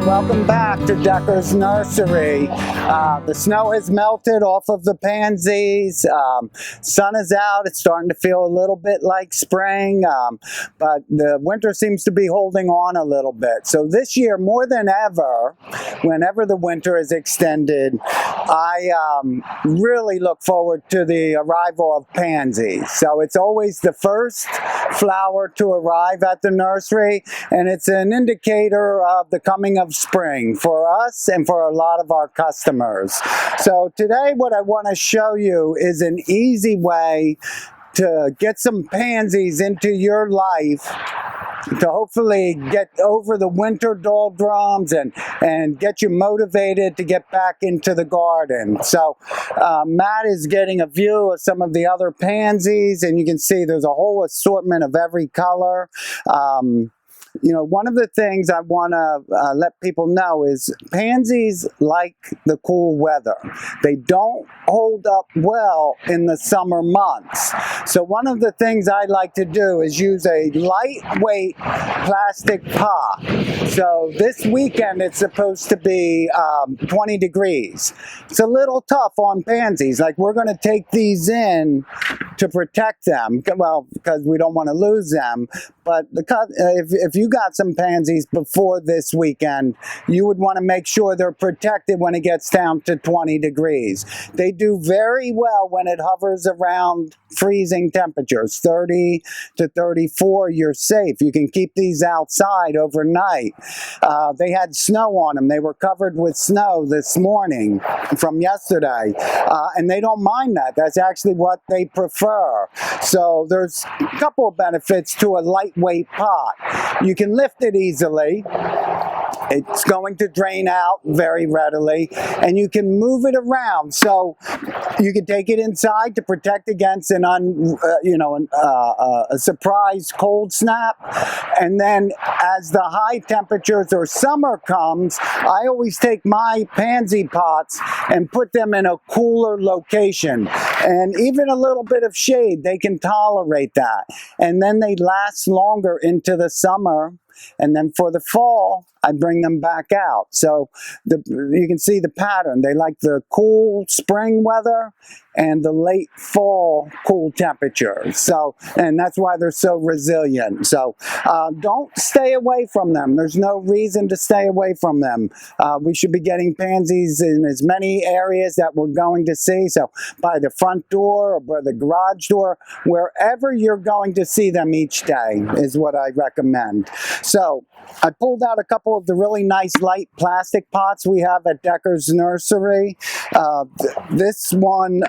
welcome back to Decker's Nursery. The snow has melted off of the pansies. Sun is out. It's starting to feel a little bit like spring, but the winter seems to be holding on a little bit. So this year, more than ever, whenever the winter is extended, I really look forward to the arrival of pansies. So it's always the first flower to arrive at the nursery, and it's an indicator of the coming of spring for us and for a lot of our customers. So today what I want to show you is an easy way to get some pansies into your life to hopefully get over the winter doldrums and get you motivated to get back into the garden. So Matt is getting a view of some of the other pansies, and you can see there's a whole assortment of every color. You know, one of the things I want to let people know is pansies like the cool weather. They don't hold up well in the summer months. So one of the things I like to do is use a lightweight plastic pot. So this weekend it's supposed to be 20 degrees. It's a little tough on pansies. Like, we're going to take these in to protect them, well, because we don't want to lose them. But if you got some pansies before this weekend, you would want to make sure they're protected when it gets down to 20 degrees. They do very well when it hovers around freezing temperatures, 30 to 34, you're safe. You can keep these outside overnight. They had snow on them. They were covered with snow this morning from yesterday, and they don't mind that. That's actually what they prefer. So there's a couple of benefits to a lightweight pot. You can lift it easily. It's going to drain out very readily, and you can move it around. So you can take it inside to protect against a surprise cold snap. And then as the high temperatures or summer comes, I always take my pansy pots and put them in a cooler location. And even a little bit of shade, they can tolerate that. And then they last longer into the summer. And then for the fall, I bring them back out. So you can see the pattern. They like the cool spring weather and the late fall cool temperatures. So, and that's why they're so resilient. So don't stay away from them. There's no reason to stay away from them. We should be getting pansies in as many areas that we're going to see. So by the front door or by the garage door, wherever you're going to see them each day is what I recommend. So I pulled out a couple of the really nice light plastic pots we have at Decker's Nursery. This one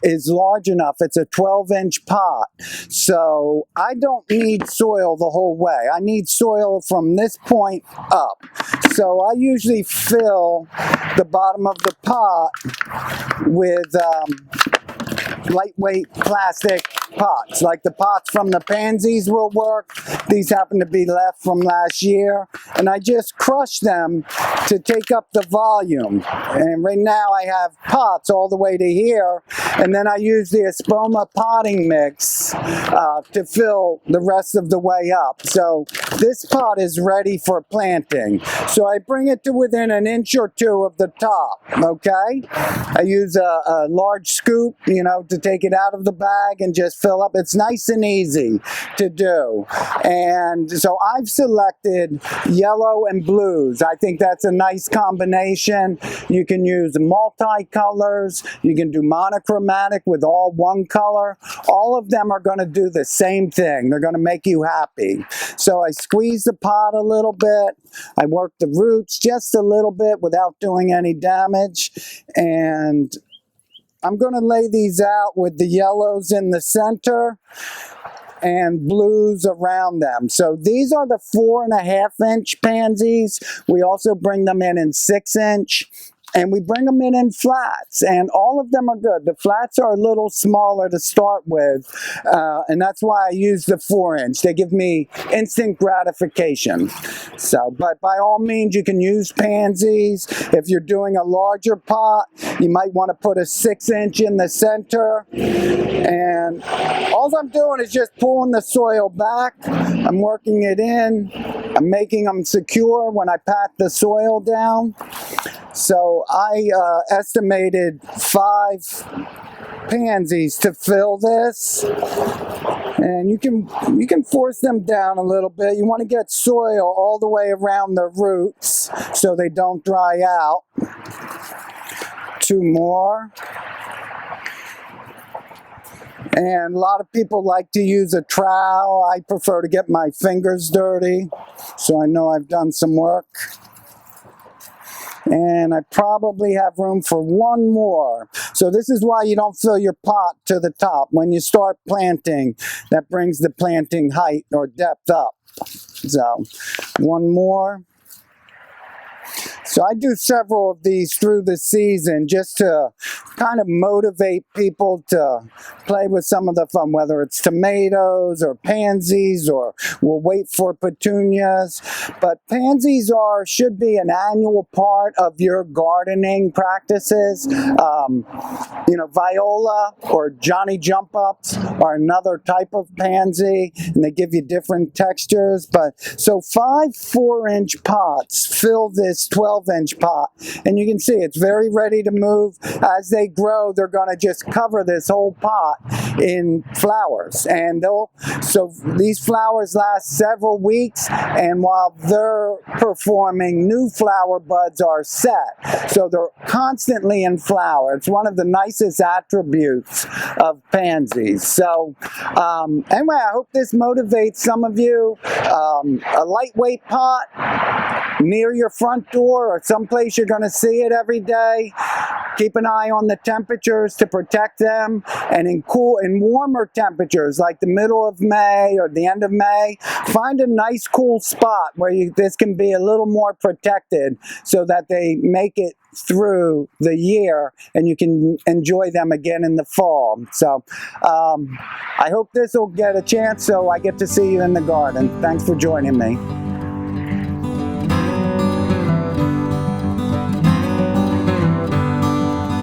is large enough. It's a 12-inch pot. So I don't need soil the whole way. I need soil from this point up. So I usually fill the bottom of the pot with lightweight plastic pots. Like the pots from the pansies will work. These happen to be left from last year, and I just crush them to take up the volume. And right now I have pots all the way to here, and then I use the Espoma potting mix to fill the rest of the way up. So this pot is ready for planting. So I bring it to within an inch or two of the top, okay? I use a large scoop, you know, to take it out of the bag and just fill up. It's nice and easy to do. And so I've selected yellow and blues. I think that's a nice combination. You can use multi-colors. You can do monochromatic with all one color. All of them are going to do the same thing. They're going to make you happy. So I squeeze the pot a little bit. I work the roots just a little bit without doing any damage. And I'm going to lay these out with the yellows in the center and blues around them. So these are the 4.5-inch pansies. We also bring them in 6-inch. And we bring them in flats, and all of them are good. The flats are a little smaller to start with, and that's why I use the 4-inch. They give me instant gratification. So, but by all means, you can use pansies. If you're doing a larger pot, you might want to put a 6-inch in the center. And all I'm doing is just pulling the soil back. I'm working it in. I'm making them secure when I pat the soil down. So I estimated 5 pansies to fill this, and you can force them down a little bit. You want to get soil all the way around the roots so they don't dry out. 2 more. And a lot of people like to use a trowel. I prefer to get my fingers dirty, so I know I've done some work. And I probably have room for 1 more. So this is why you don't fill your pot to the top. When you start planting, that brings the planting height or depth up. So 1 more. So I do several of these through the season just to kind of motivate people to play with some of the fun, whether it's tomatoes or pansies, or we'll wait for petunias. But pansies should be an annual part of your gardening practices. You know, viola or Johnny jump ups are another type of pansy, and they give you different textures. But so 5 4-inch pots fill this 12-inch pot, and you can see it's very ready to move. As they grow, they're going to just cover this whole pot in flowers, and so these flowers last several weeks, and while they're performing, new flower buds are set, so they're constantly in flower. It's one of the nicest attributes of pansies. So anyway, I hope this motivates some of you. A lightweight pot near your front door or someplace you're going to see it every day. Keep an eye on the temperatures to protect them, and in warmer temperatures like the middle of May or the end of May, find a nice cool spot where this can be a little more protected so that they make it through the year and you can enjoy them again in the fall. So I hope this will get a chance so I get to see you in the garden. Thanks for joining me.